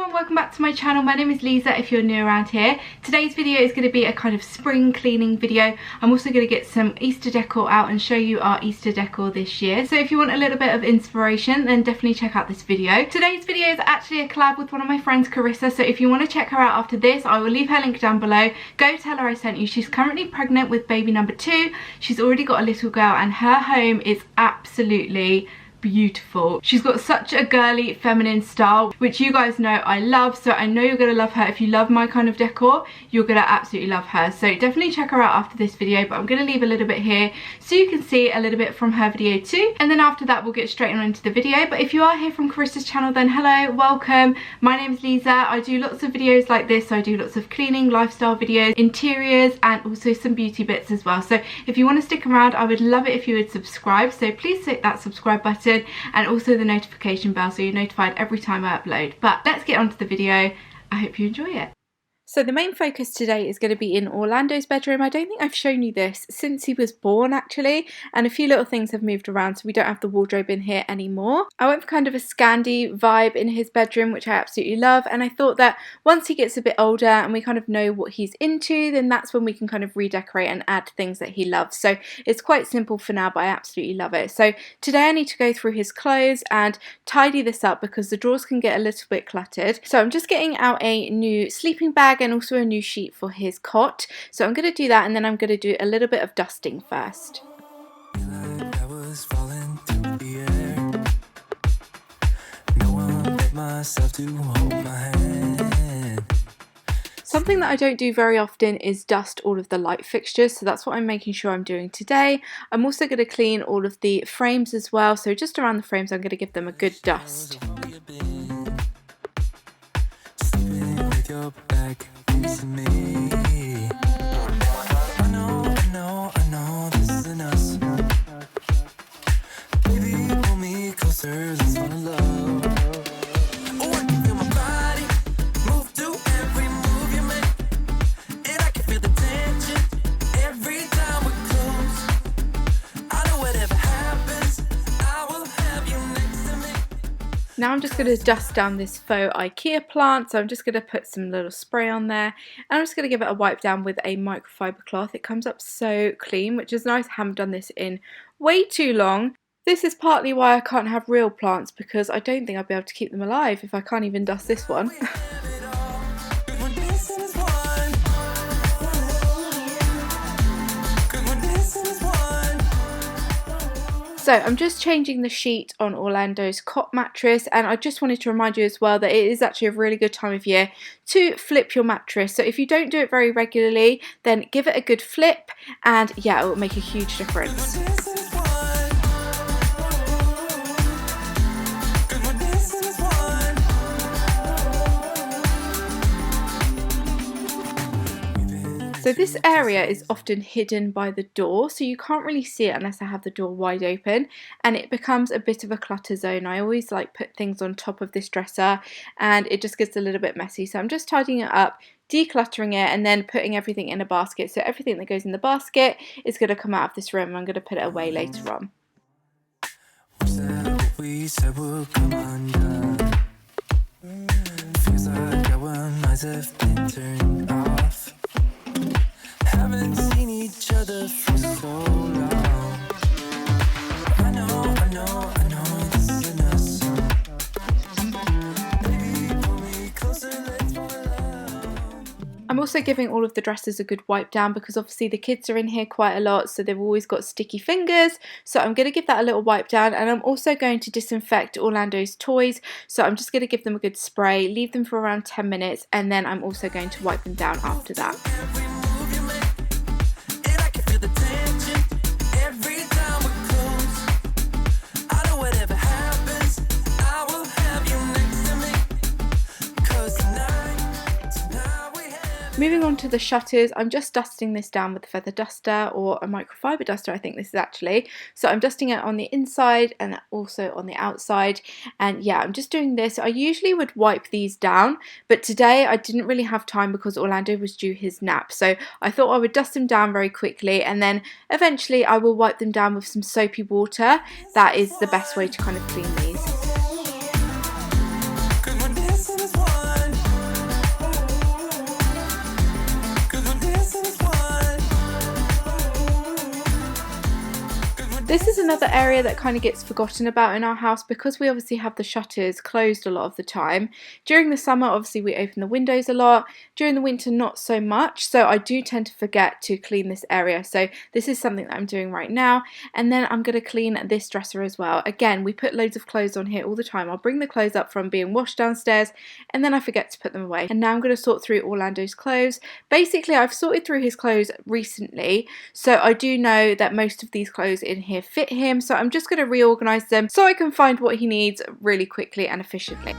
everyone, welcome back to my channel. My name is Liza if you're new around here. Today's video is going to be a kind of spring cleaning video. I'm also going to get some Easter decor out and show you our Easter decor this year. So if you want a little bit of inspiration, then definitely check out this video. Today's video is actually a collab with one of my friends, Carissa. So if you want to check her out after this, I will leave her link down below. Go tell her I sent you. She's currently pregnant with baby number 2. She's already got a little girl and her home is absolutely beautiful. She's got such a girly feminine style, which you guys know I love, so I know you're gonna love her. If you love my kind of decor, you're gonna absolutely love her, so definitely check her out after this video. But I'm gonna leave a little bit here so you can see a little bit from her video too, and then after that we'll get straight on into the video. But if you are here from Carissa's channel, then hello, welcome. My name is Liza. I do lots of videos like this. So I do lots of cleaning, lifestyle videos, interiors, and also some beauty bits as well. So if you want to stick around, I would love it if you would subscribe, so please hit that subscribe button and also the notification bell so you're notified every time I upload. But let's get on to the video. I hope you enjoy it. So the main focus today is going to be in Orlando's bedroom. I don't think I've shown you this since he was born actually, and a few little things have moved around, so we don't have the wardrobe in here anymore. I went for kind of a Scandi vibe in his bedroom, which I absolutely love, and I thought that once he gets a bit older and we kind of know what he's into, then that's when we can kind of redecorate and add things that he loves. So it's quite simple for now, but I absolutely love it. So today I need to go through his clothes and tidy this up because the drawers can get a little bit cluttered. So I'm just getting out a new sleeping bag and also a new sheet for his cot. So I'm going to do that, and then I'm going to do a little bit of dusting first. Something that I don't do very often is dust all of the light fixtures, so that's what I'm making sure I'm doing today. I'm also going to clean all of the frames as well, so just around the frames I'm going to give them a good dust. Now I'm just going to dust down this faux IKEA plant, so I'm just going to put some little spray on there, and I'm just going to give it a wipe down with a microfiber cloth. It comes up so clean, which is nice. I haven't done this in way too long. This is partly why I can't have real plants, because I don't think I'll be able to keep them alive if I can't even dust this one. So I'm just changing the sheet on Orlando's cot mattress, and I just wanted to remind you as well that it is actually a really good time of year to flip your mattress. So if you don't do it very regularly, then give it a good flip, and yeah, it will make a huge difference. So this area is often hidden by the door, so you can't really see it unless I have the door wide open, and it becomes a bit of a clutter zone. I always like put things on top of this dresser and it just gets a little bit messy. So I'm just tidying it up, decluttering it, and then putting everything in a basket. So everything that goes in the basket is going to come out of this room and I'm going to put it away later on. Feels like our minds have been turned off. Haven't seen each other for so long. I know this is us. Baby, pull me closer, let's fall in love. I'm also giving all of the dresses a good wipe down because obviously the kids are in here quite a lot, so they've always got sticky fingers. So I'm going to give that a little wipe down, and I'm also going to disinfect Orlando's toys. So I'm just going to give them a good spray, leave them for around 10 minutes, and then I'm also going to wipe them down after that. Moving on to the shutters, I'm just dusting this down with a feather duster or a microfiber duster, I think this is actually. So I'm dusting it on the inside and also on the outside. And yeah, I'm just doing this. I usually would wipe these down, but today I didn't really have time because Orlando was due his nap. So I thought I would dust them down very quickly, and then eventually I will wipe them down with some soapy water. That is the best way to kind of clean these. This is another area that kind of gets forgotten about in our house because we obviously have the shutters closed a lot of the time. During the summer, obviously we open the windows a lot. During the winter, not so much. So I do tend to forget to clean this area. So this is something that I'm doing right now. And then I'm going to clean this dresser as well. Again, we put loads of clothes on here all the time. I'll bring the clothes up from being washed downstairs and then I forget to put them away. And now I'm going to sort through Orlando's clothes. Basically, I've sorted through his clothes recently. So I do know that most of these clothes in here fit him, so I'm just going to reorganize them so I can find what he needs really quickly and efficiently.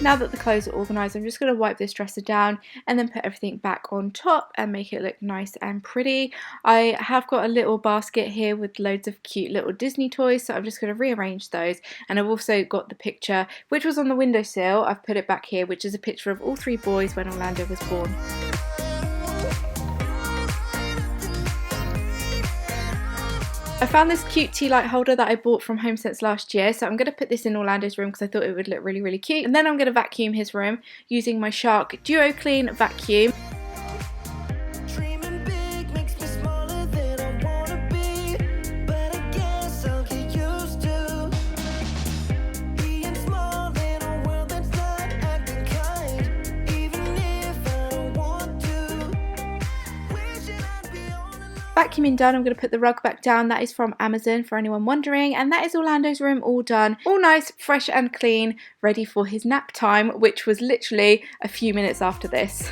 Now that the clothes are organised, I'm just going to wipe this dresser down and then put everything back on top and make it look nice and pretty. I have got a little basket here with loads of cute little Disney toys, so I'm just going to rearrange those. And I've also got the picture, which was on the windowsill. I've put it back here, which is a picture of all three boys when Orlando was born. I found this cute tea light holder that I bought from HomeSense last year, so I'm going to put this in Orlando's room because I thought it would look really cute. And then I'm going to vacuum his room using my Shark Duo Clean vacuum. Vacuuming done, I'm going to put the rug back down. That is from Amazon for anyone wondering, and that is Orlando's room all done, all nice, fresh and clean, ready for his nap time, which was literally a few minutes after this.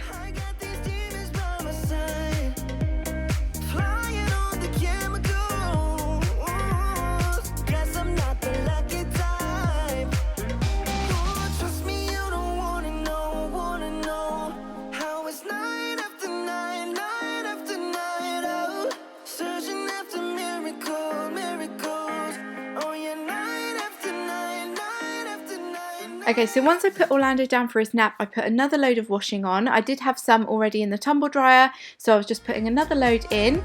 Okay, so once I put Orlando down for his nap, I put another load of washing on. I did have some already in the tumble dryer, so I was just putting another load in.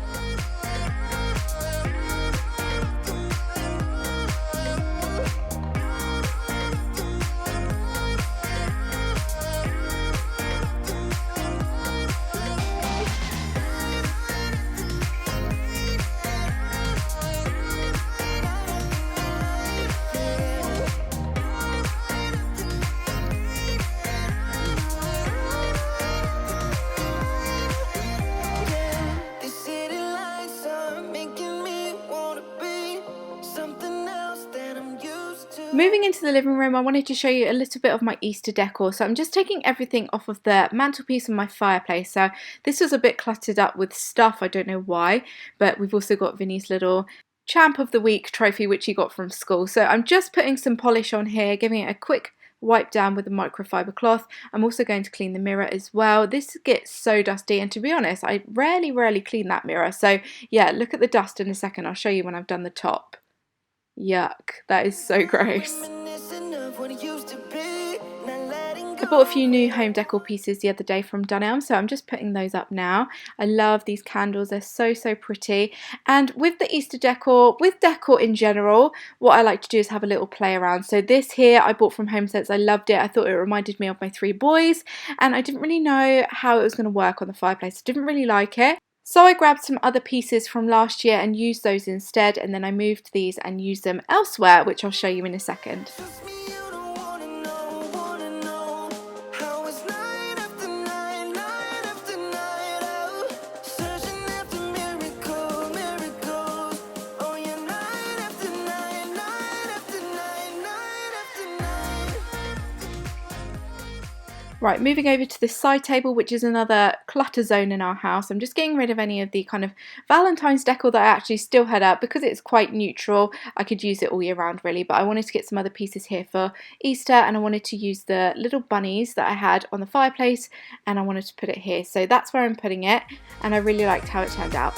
Moving into the living room, I wanted to show you a little bit of my Easter decor. So I'm just taking everything off of the mantelpiece and my fireplace. So this was a bit cluttered up with stuff, I don't know why, but we've also got Vinny's little Champ of the Week trophy, which he got from school. So I'm just putting some polish on here, giving it a quick wipe down with a microfiber cloth. I'm also going to clean the mirror as well. This gets so dusty, and to be honest, I rarely clean that mirror. So yeah, look at the dust in a second. I'll show you when I've done the top. Yuck, that is so gross. I bought a few new home decor pieces the other day from Dunelm, so I'm just putting those up now. I love these candles, they're so pretty. And with the Easter decor, with decor in general, what I like to do is have a little play around. So this here I bought from HomeSense, I loved it. I thought it reminded me of my 3 boys, and I didn't really know how it was going to work on the fireplace. I didn't really like it. So I grabbed some other pieces from last year and used those instead, and then I moved these and used them elsewhere, which I'll show you in a second. Right, moving over to this side table, which is another clutter zone in our house. I'm just getting rid of any of the kind of Valentine's decor that I actually still had up because it's quite neutral. I could use it all year round really, but I wanted to get some other pieces here for Easter, and I wanted to use the little bunnies that I had on the fireplace, and I wanted to put it here. So that's where I'm putting it, and I really liked how it turned out.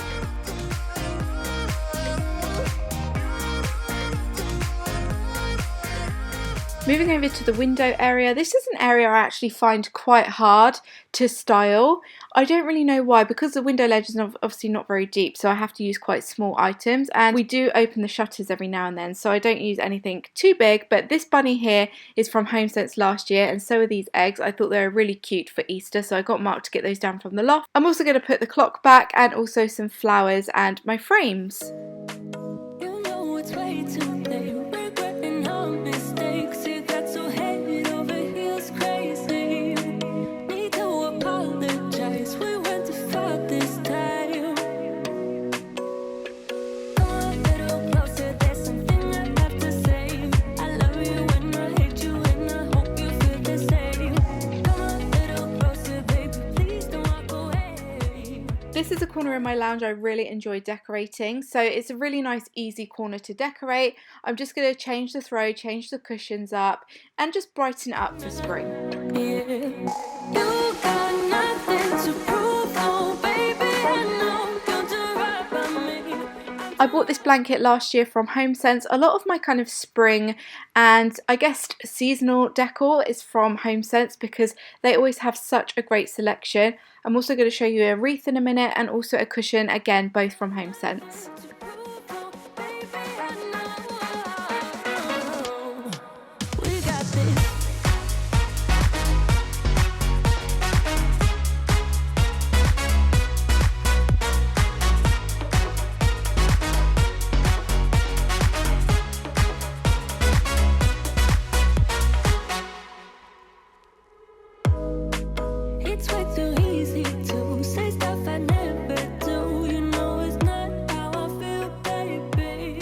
Moving over to the window area, this is an area I actually find quite hard to style. I don't really know why, because the window ledge is obviously not very deep, so I have to use quite small items, and we do open the shutters every now and then, so I don't use anything too big. But this bunny here is from HomeSense last year, and so are these eggs. I thought they were really cute for Easter, so I got Mark to get those down from the loft. I'm also going to put the clock back and also some flowers and my frames. You know it's way too late, regretting our mistakes. You got so head over heels crazy. Need to apologize, we went too far this time. Come a little closer, there's something I have to say. I love you and I hate you and I hope you feel the same. Come a little closer, baby, please don't walk away. This is a corner in my lounge I really enjoy decorating, so it's a really nice easy corner to decorate. I'm just going to change the throw, change the cushions up, and just brighten it up for spring. Yeah. You got nothing to prove, oh baby, I know you'll do right by me. I bought this blanket last year from HomeSense. A lot of my kind of spring and I guess seasonal decor is from HomeSense because they always have such a great selection. I'm also going to show you a wreath in a minute and also a cushion, again both from HomeSense. We got this. It's way too easy to say stuff I never do. You know it's not how I feel, baby.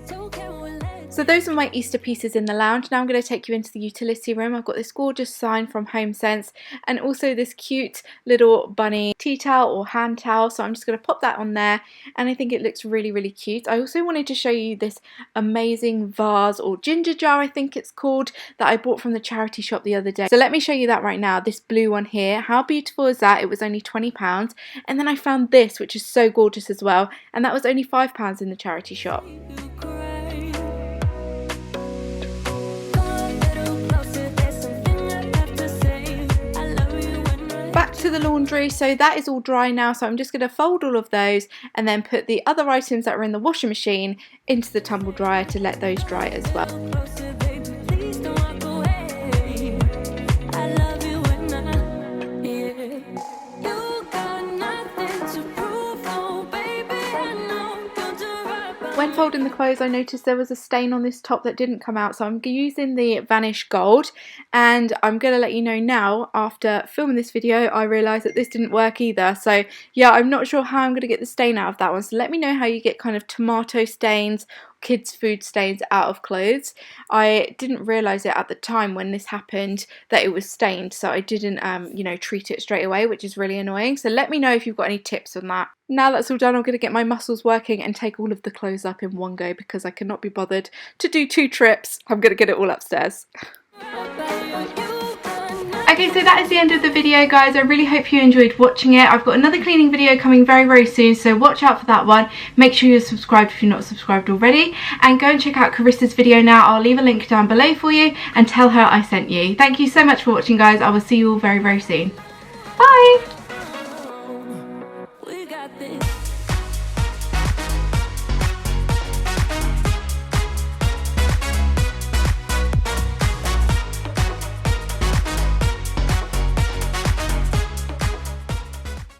So can we let So those are my Easter pieces in the lounge. Now I'm going to take you into the utility room. I've got this gorgeous sign from HomeSense and also this cute little bunny tea towel or hand towel. So I'm just going to pop that on there, and I think it looks really cute. I also wanted to show you this amazing vase or ginger jar, I think it's called, that I bought from the charity shop the other day. So let me show you that right now. This blue one here. How beautiful is that? It was only £20. And then I found this, which is so gorgeous as well, and that was only £5 in the charity shop. you cry. Come a little closer, there's something I have to say. I love you and I Back to the laundry, so that is all dry now, so I'm just going to fold all of those and then put the other items that are in the washing machine into the tumble dryer to let those dry as well. closer, baby, please don't walk away. I love you and yeah. You got nothing to prove, oh baby, I know you'll do right by When folding the clothes, I noticed there was a stain on this top that didn't come out, so I'm using the Vanish Gold, and I'm going to let you know now, after filming this video, I realised that this didn't work either. So yeah, I'm not sure how I'm going to get the stain out of that one, so let me know how you get kind of tomato stains, kids' food stains out of clothes. I didn't realise it at the time when this happened that it was stained, so I didn't you know, treat it straight away, which is really annoying. So let me know if you've got any tips on that. Now that's all done, I'm going to get my muscles working and take all of the clothes up in one go because I cannot be bothered to do 2 trips. I'm going to get it all upstairs. you. Okay, Okay, so that is the end of the video, guys. I really hope you enjoyed watching it. I've got another cleaning video coming very, very soon, so watch out for that one. Make sure you're subscribed if you're not subscribed already, and go and check out Carissa's video now. I'll leave a link down below for you, and tell her I sent you. Thank you so much for watching, guys. I will see you all very, very soon. Bye!